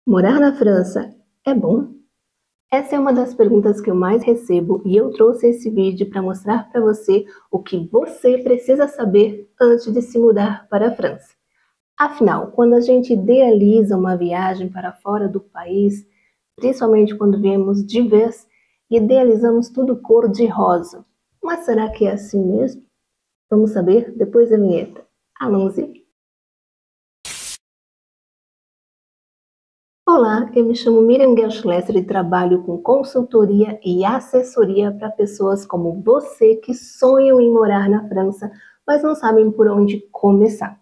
Morar na França é bom? Essa é uma das perguntas que eu mais recebo e eu trouxe esse vídeo para mostrar para você o que você precisa saber antes de se mudar para a França. Afinal, quando a gente idealiza uma viagem para fora do país, principalmente quando viemos de vez, idealizamos tudo cor-de-rosa. Mas será que é assim mesmo? Vamos saber depois da vinheta. Allons-y! Olá, eu me chamo Miriam Gelschlesser e trabalho com consultoria e assessoria para pessoas como você que sonham em morar na França, mas não sabem por onde começar.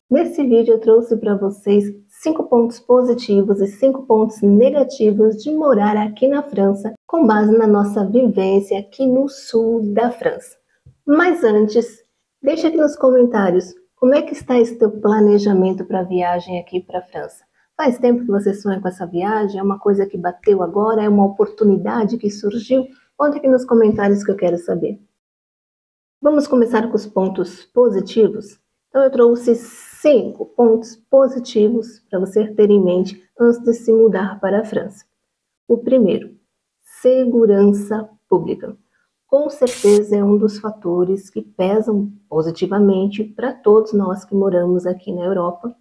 Nesse vídeo eu trouxe para vocês 5 pontos positivos e 5 pontos negativos de morar aqui na França, com base na nossa vivência aqui no sul da França. Mas antes, deixa aqui nos comentários como é que está esse teu planejamento para a viagem aqui para a França. Faz tempo que você sonha com essa viagem? É uma coisa que bateu agora? É uma oportunidade que surgiu? Conta aqui nos comentários que eu quero saber. Vamos começar com os pontos positivos? Então eu trouxe 5 pontos positivos para você ter em mente antes de se mudar para a França. O primeiro, segurança pública. Com certeza é um dos fatores que pesam positivamente para todos nós que moramos aqui na Europa.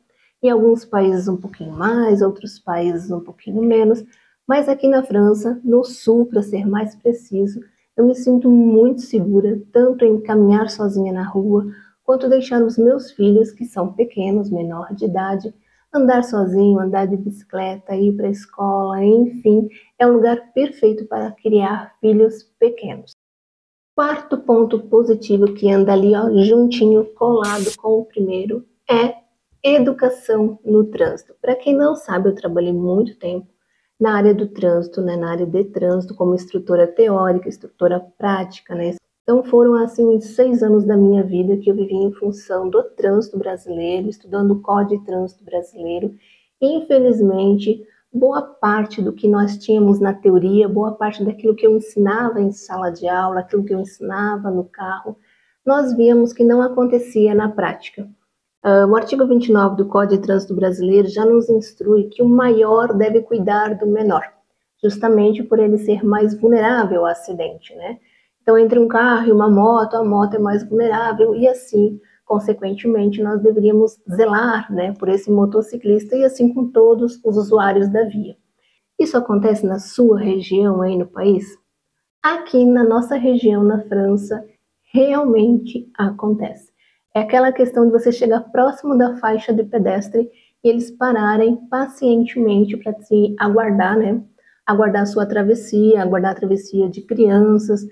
Em alguns países um pouquinho mais, outros países um pouquinho menos, mas aqui na França, no sul, para ser mais preciso, eu me sinto muito segura, tanto em caminhar sozinha na rua, quanto deixar os meus filhos, que são pequenos, menor de idade, andar sozinho, andar de bicicleta, ir para a escola, enfim, é um lugar perfeito para criar filhos pequenos. Quarto ponto positivo que anda ali, ó, juntinho, colado com o primeiro, é educação no trânsito. Para quem não sabe, eu trabalhei muito tempo na área do trânsito, né, na área de trânsito, como instrutora teórica, instrutora prática, né? Então foram assim uns 6 anos da minha vida que eu vivi em função do trânsito brasileiro, estudando o Código de Trânsito Brasileiro. Infelizmente, boa parte do que nós tínhamos na teoria, boa parte daquilo que eu ensinava em sala de aula, aquilo que eu ensinava no carro, nós víamos que não acontecia na prática. O artigo 29 do Código de Trânsito Brasileiro já nos instrui que o maior deve cuidar do menor, justamente por ele ser mais vulnerável ao acidente, né? Então, entre um carro e uma moto, a moto é mais vulnerável e assim, consequentemente, nós deveríamos zelar, né, por esse motociclista e assim com todos os usuários da via. Isso acontece na sua região aí no país? Aqui na nossa região, na França, realmente acontece. É aquela questão de você chegar próximo da faixa de pedestre e eles pararem pacientemente para te aguardar, né? Aguardar a sua travessia, aguardar a travessia de crianças,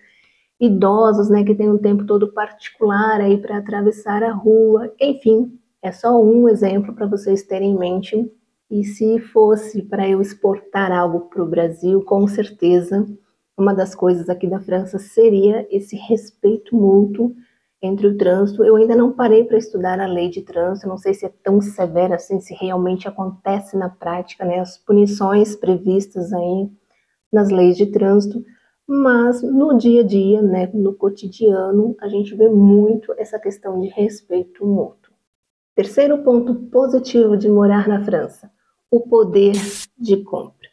idosos, né, que tem um tempo todo particular aí para atravessar a rua. Enfim, é só um exemplo para vocês terem em mente. E se fosse para eu exportar algo para o Brasil, com certeza uma das coisas aqui da França seria esse respeito mútuo entre o trânsito. Eu ainda não parei para estudar a lei de trânsito, não sei se é tão severa assim, se realmente acontece na prática, né, as punições previstas aí nas leis de trânsito, mas no dia a dia, né, no cotidiano, a gente vê muito essa questão de respeito mútuo. Terceiro ponto positivo de morar na França, o poder de compra.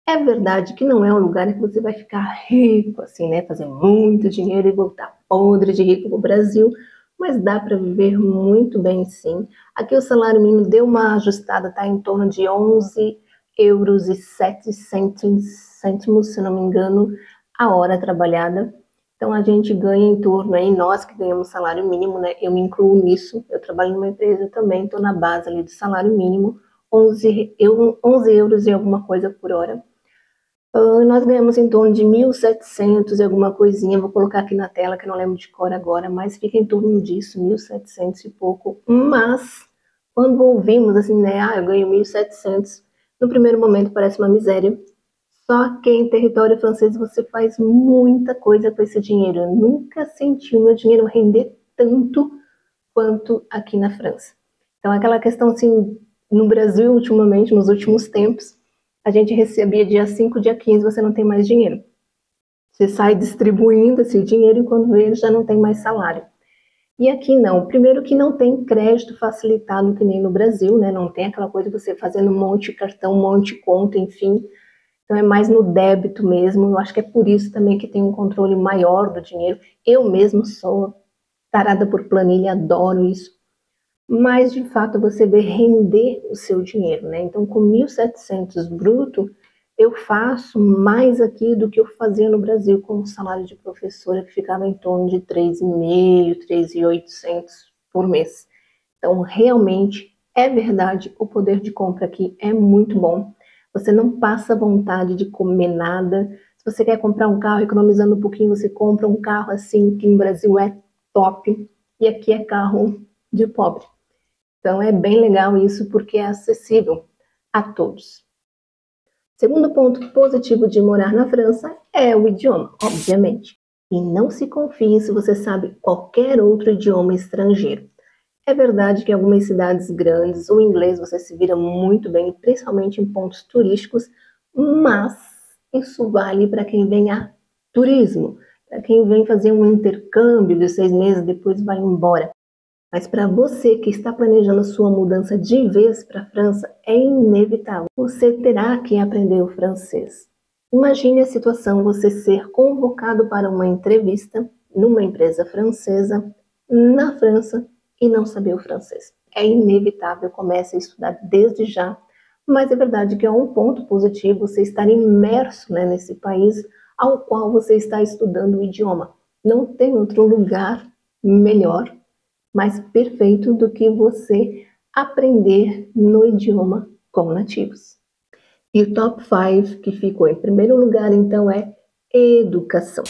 É verdade que não é um lugar que você vai ficar rico, assim, né? Fazer muito dinheiro e voltar podre de rico para o Brasil, mas dá para viver muito bem, sim. Aqui o salário mínimo deu uma ajustada, tá em torno de 11,07 euros, se não me engano, a hora trabalhada. Então a gente ganha em torno aí, nós que ganhamos salário mínimo, né? Eu me incluo nisso, eu trabalho numa empresa também, estou na base ali do salário mínimo, 11 euros e alguma coisa por hora. Nós ganhamos em torno de 1.700 e alguma coisinha, vou colocar aqui na tela que eu não lembro de cor agora, mas fica em torno disso, 1.700 e pouco. Mas, quando ouvimos assim, né, eu ganho 1.700, no primeiro momento parece uma miséria. Só que em território francês você faz muita coisa com esse dinheiro. Eu nunca senti o meu dinheiro render tanto quanto aqui na França. Então, aquela questão assim, no Brasil, ultimamente, nos últimos tempos, a gente recebia dia 5, dia 15, você não tem mais dinheiro. Você sai distribuindo esse dinheiro e quando vê, já não tem mais salário. E aqui não. Primeiro que não tem crédito facilitado que nem no Brasil, né? Não tem aquela coisa de você fazendo um monte de cartão, um monte de conta, enfim. Então é mais no débito mesmo. Eu acho que é por isso também que tem um controle maior do dinheiro. Eu mesmo sou tarada por planilha, adoro isso. Mas de fato você vê render o seu dinheiro, né? Então com 1.700 bruto, eu faço mais aqui do que eu fazia no Brasil com o salário de professora, que ficava em torno de 3.500, 3.800 por mês. Então, realmente, é verdade, o poder de compra aqui é muito bom. Você não passa vontade de comer nada. Se você quer comprar um carro, economizando um pouquinho, você compra um carro assim, que no Brasil é top, e aqui é carro de pobre. Então, é bem legal isso, porque é acessível a todos. Segundo ponto positivo de morar na França é o idioma, obviamente. E não se confie se você sabe qualquer outro idioma estrangeiro. É verdade que em algumas cidades grandes o inglês você se vira muito bem, principalmente em pontos turísticos, mas isso vale para quem vem a turismo, para quem vem fazer um intercâmbio de 6 meses, depois vai embora. Mas para você que está planejando a sua mudança de vez para a França, é inevitável. Você terá que aprender o francês. Imagine a situação você ser convocado para uma entrevista numa empresa francesa, na França, e não saber o francês. É inevitável, comece a estudar desde já. Mas é verdade que é um ponto positivo você estar imerso, né, nesse país ao qual você está estudando o idioma. Não tem outro lugar melhor, mais perfeito do que você aprender no idioma com nativos. E o top 5 que ficou em primeiro lugar, então, é educação.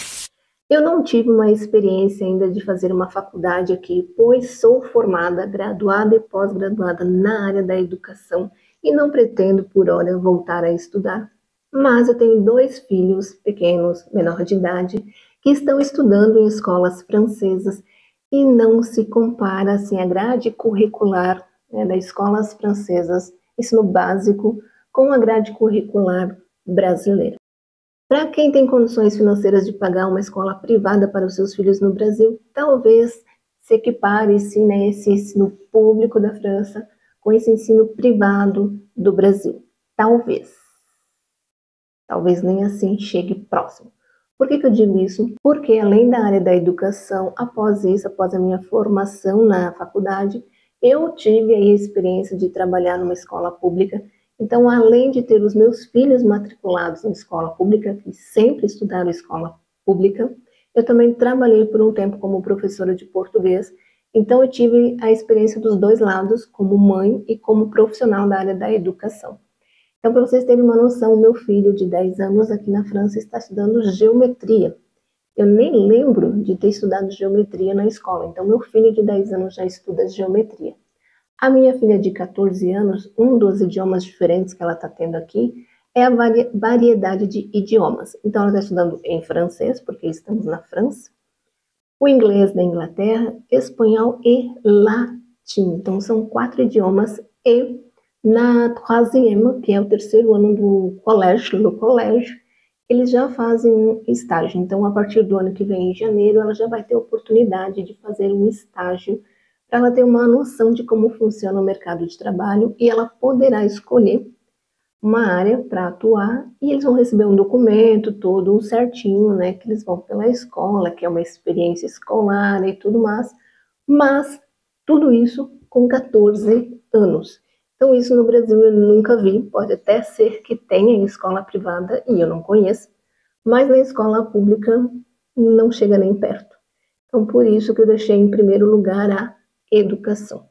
Eu não tive uma experiência ainda de fazer uma faculdade aqui, pois sou formada, graduada e pós-graduada na área da educação e não pretendo, por hora, voltar a estudar. Mas eu tenho 2 filhos pequenos, menor de idade, que estão estudando em escolas francesas e não se compara assim a grade curricular, né, das escolas francesas, ensino básico, com a grade curricular brasileira. Para quem tem condições financeiras de pagar uma escola privada para os seus filhos no Brasil, talvez se equipare-se, né, esse ensino público da França com esse ensino privado do Brasil. Talvez. Talvez nem assim chegue próximo. Por que eu digo isso? Porque além da área da educação, após isso, após a minha formação na faculdade, eu tive a experiência de trabalhar numa escola pública. Então, além de ter os meus filhos matriculados em escola pública, que sempre estudaram escola pública, eu também trabalhei por um tempo como professora de português. Então, eu tive a experiência dos dois lados, como mãe e como profissional da área da educação. Então, para vocês terem uma noção, o meu filho de 10 anos aqui na França está estudando geometria. Eu nem lembro de ter estudado geometria na escola. Então, meu filho de 10 anos já estuda geometria. A minha filha de 14 anos, um dos idiomas diferentes que ela está tendo aqui é a variedade de idiomas. Então, ela está estudando em francês, porque estamos na França, o inglês da Inglaterra, espanhol e latim. Então, são 4 idiomas e na troisième, que é o terceiro ano do colégio, eles já fazem um estágio. Então, a partir do ano que vem, em janeiro, ela já vai ter oportunidade de fazer um estágio para ela ter uma noção de como funciona o mercado de trabalho e ela poderá escolher uma área para atuar e eles vão receber um documento todo certinho, né, que eles vão pela escola, que é uma experiência escolar e tudo mais, mas tudo isso com 14 anos. Então isso no Brasil eu nunca vi, pode até ser que tenha em escola privada e eu não conheço, mas na escola pública não chega nem perto. Então por isso que eu deixei em primeiro lugar a educação.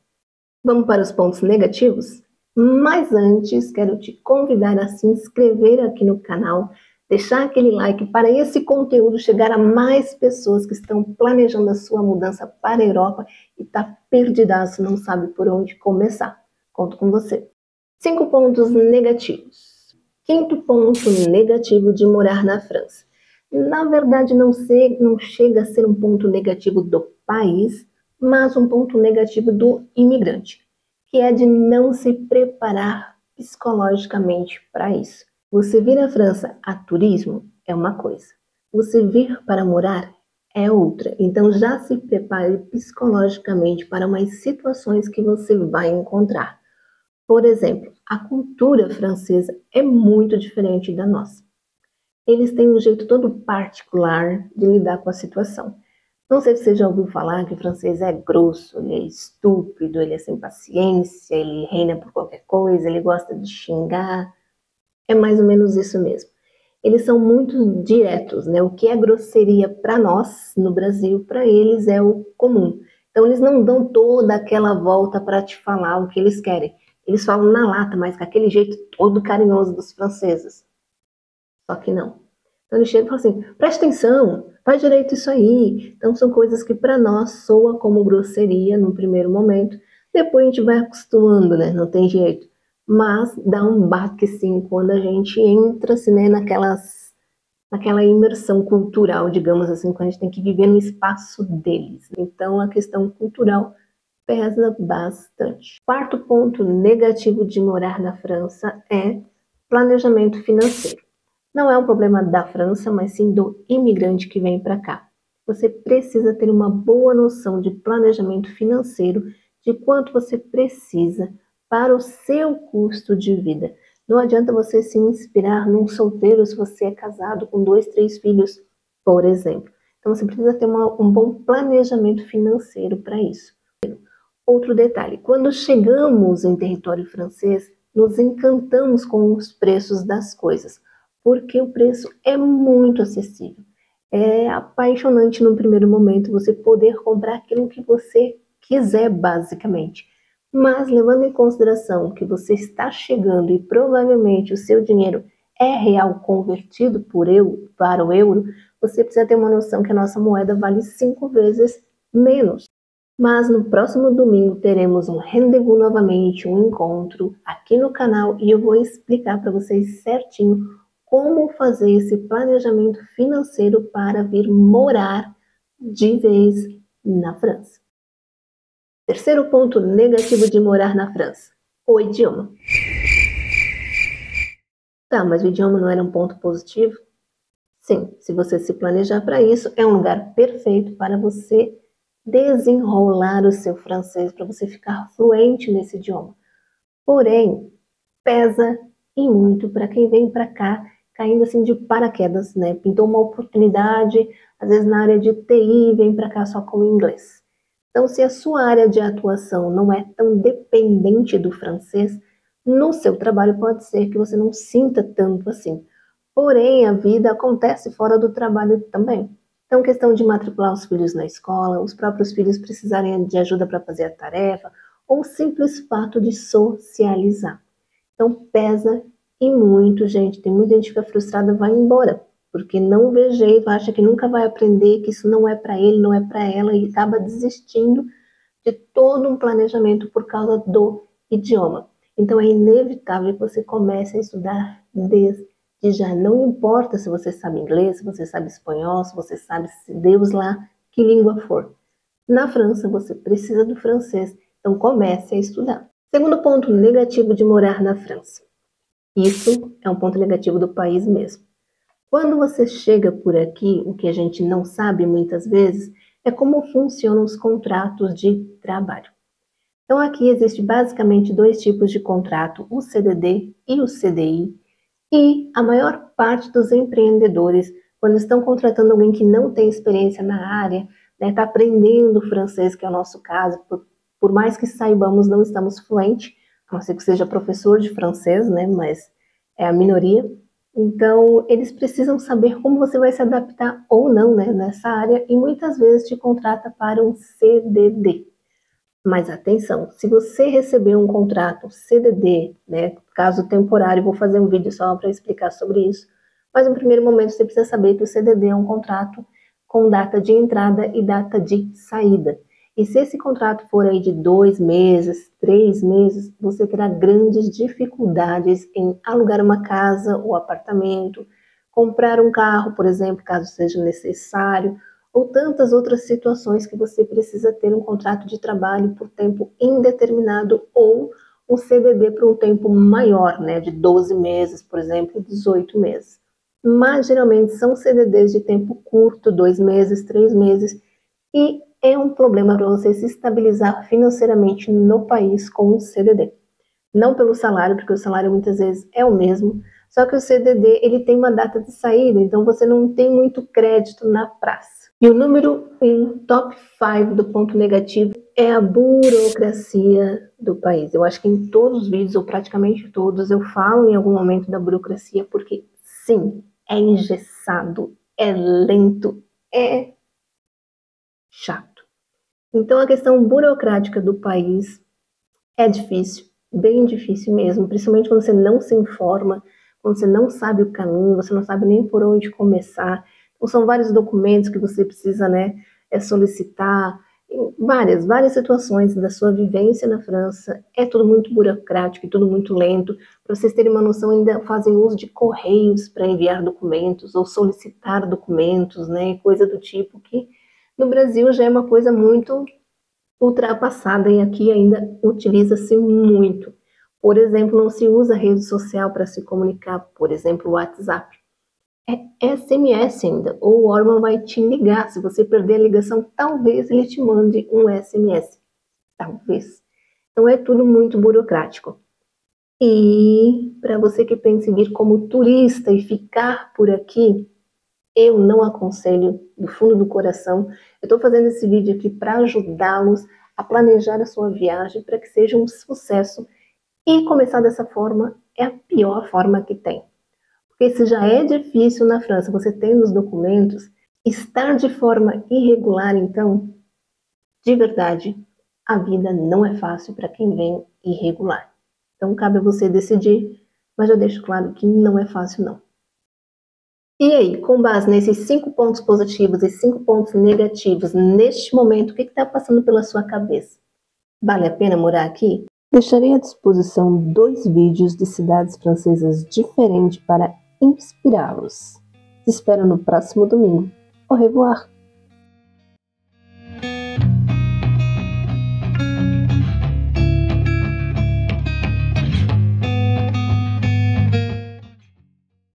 Vamos para os pontos negativos? Mas antes, quero te convidar a se inscrever aqui no canal, deixar aquele like para esse conteúdo chegar a mais pessoas que estão planejando a sua mudança para a Europa e está perdidaço, não sabe por onde começar. Conto com você. 5 pontos negativos. Quinto ponto negativo de morar na França. Na verdade, não chega a ser um ponto negativo do país, mas um ponto negativo do imigrante, que é de não se preparar psicologicamente para isso. Você vir à França a turismo é uma coisa, você vir para morar é outra. Então já se prepare psicologicamente para umas situações que você vai encontrar. Por exemplo, a cultura francesa é muito diferente da nossa. Eles têm um jeito todo particular de lidar com a situação. Não sei se você já ouviu falar que o francês é grosso, ele é estúpido, ele é sem paciência, ele reina por qualquer coisa, ele gosta de xingar. É mais ou menos isso mesmo. Eles são muito diretos, né? O que é grosseria para nós no Brasil, para eles é o comum. Então eles não dão toda aquela volta para te falar o que eles querem. Eles falam na lata, mas com aquele jeito todo carinhoso dos franceses. Só que não. Então ele chega e fala assim: presta atenção, faz direito isso aí. Então são coisas que para nós soa como grosseria no primeiro momento. Depois a gente vai acostumando, né? Não tem jeito. Mas dá um baque sim quando a gente entra assim, né, naquela imersão cultural, digamos assim, quando a gente tem que viver no espaço deles. Então a questão cultural pesa bastante. Quarto ponto negativo de morar na França é planejamento financeiro. Não é um problema da França, mas sim do imigrante que vem para cá. Você precisa ter uma boa noção de planejamento financeiro, de quanto você precisa para o seu custo de vida. Não adianta você se inspirar num solteiro se você é casado com 2, 3 filhos, por exemplo. Então você precisa ter um bom planejamento financeiro para isso. Outro detalhe, quando chegamos em território francês, nos encantamos com os preços das coisas, porque o preço é muito acessível. É apaixonante no primeiro momento você poder comprar aquilo que você quiser, basicamente. Mas levando em consideração que você está chegando e provavelmente o seu dinheiro é real convertido para o euro, você precisa ter uma noção que a nossa moeda vale 5 vezes menos. Mas no próximo domingo teremos um rendezvous novamente, um encontro aqui no canal e eu vou explicar para vocês certinho como fazer esse planejamento financeiro para vir morar de vez na França. Terceiro ponto negativo de morar na França: o idioma. Tá, mas o idioma não era um ponto positivo? Sim, se você se planejar para isso, é um lugar perfeito para você desenrolar o seu francês, para você ficar fluente nesse idioma. Porém, pesa e muito para quem vem para cá caindo assim de paraquedas, né? Pintou uma oportunidade, às vezes na área de TI, vem para cá só com o inglês. Então, se a sua área de atuação não é tão dependente do francês, no seu trabalho pode ser que você não sinta tanto assim. Porém, a vida acontece fora do trabalho também. Então, questão de matricular os filhos na escola, os próprios filhos precisarem de ajuda para fazer a tarefa, ou o simples fato de socializar. Então, pesa e muito, gente. Tem muita gente que fica frustrada, vai embora, porque não vê jeito, acha que nunca vai aprender, que isso não é para ele, não é para ela, e acaba desistindo de todo um planejamento por causa do idioma. Então, é inevitável que você comece a estudar desde já. Não importa se você sabe inglês, se você sabe espanhol, se você sabe, se Deus lá, que língua for. Na França, você precisa do francês, então comece a estudar. Segundo ponto negativo de morar na França. Isso é um ponto negativo do país mesmo. Quando você chega por aqui, o que a gente não sabe muitas vezes é como funcionam os contratos de trabalho. Então aqui existe basicamente 2 tipos de contrato, o CDD e o CDI, e a maior parte dos empreendedores, quando estão contratando alguém que não tem experiência na área, está aprendendo francês, que é o nosso caso, por mais que saibamos, não estamos fluentes, a não ser que seja professor de francês, né, mas é a minoria. Então, eles precisam saber como você vai se adaptar ou não, né, nessa área, e muitas vezes te contrata para um CDD. Mas atenção, se você receber um contrato CDD, né, caso temporário, vou fazer um vídeo só para explicar sobre isso, mas no primeiro momento você precisa saber que o CDD é um contrato com data de entrada e data de saída. E se esse contrato for aí de 2 meses, 3 meses, você terá grandes dificuldades em alugar uma casa ou apartamento, comprar um carro, por exemplo, caso seja necessário, ou tantas outras situações que você precisa ter um contrato de trabalho por tempo indeterminado ou um CDD por um tempo maior, né, de 12 meses, por exemplo, 18 meses. mas geralmente são CDDs de tempo curto, 2 meses, 3 meses, e é um problema para você se estabilizar financeiramente no país com um CDD. Não pelo salário, porque o salário muitas vezes é o mesmo, só que o CDD ele tem uma data de saída, então você não tem muito crédito na praça. E o número 1, top 5 do ponto negativo, é a burocracia do país. Eu acho que em todos os vídeos, ou praticamente todos, eu falo em algum momento da burocracia, porque sim, é engessado, é lento, é chato. Então a questão burocrática do país é difícil, bem difícil mesmo, principalmente quando você não se informa, quando você não sabe o caminho, você não sabe nem por onde começar. Então, são vários documentos que você precisa, solicitar, várias situações da sua vivência na França. É tudo muito burocrático e tudo muito lento. Para vocês terem uma noção, ainda fazem uso de correios para enviar documentos ou solicitar documentos, né? Coisa do tipo que no Brasil já é uma coisa muito ultrapassada e aqui ainda utiliza-se muito. Por exemplo, não se usa rede social para se comunicar, por exemplo, o WhatsApp. É SMS ainda, ou o órgão vai te ligar. Se você perder a ligação, talvez ele te mande um SMS. Talvez. Então é tudo muito burocrático. E para você que pensa em vir como turista e ficar por aqui, eu não aconselho do fundo do coração. Eu estou fazendo esse vídeo aqui para ajudá-los a planejar a sua viagem para que seja um sucesso. E começar dessa forma é a pior forma que tem. Porque se já é difícil na França, você tendo os documentos, estar de forma irregular, então, de verdade, a vida não é fácil para quem vem irregular. Então cabe a você decidir, mas eu deixo claro que não é fácil não. E aí, com base nesses 5 pontos positivos e 5 pontos negativos, neste momento, o que está passando pela sua cabeça? Vale a pena morar aqui? Deixarei à disposição 2 vídeos de cidades francesas diferentes para inspirá-los. Te espero no próximo domingo. Au revoir!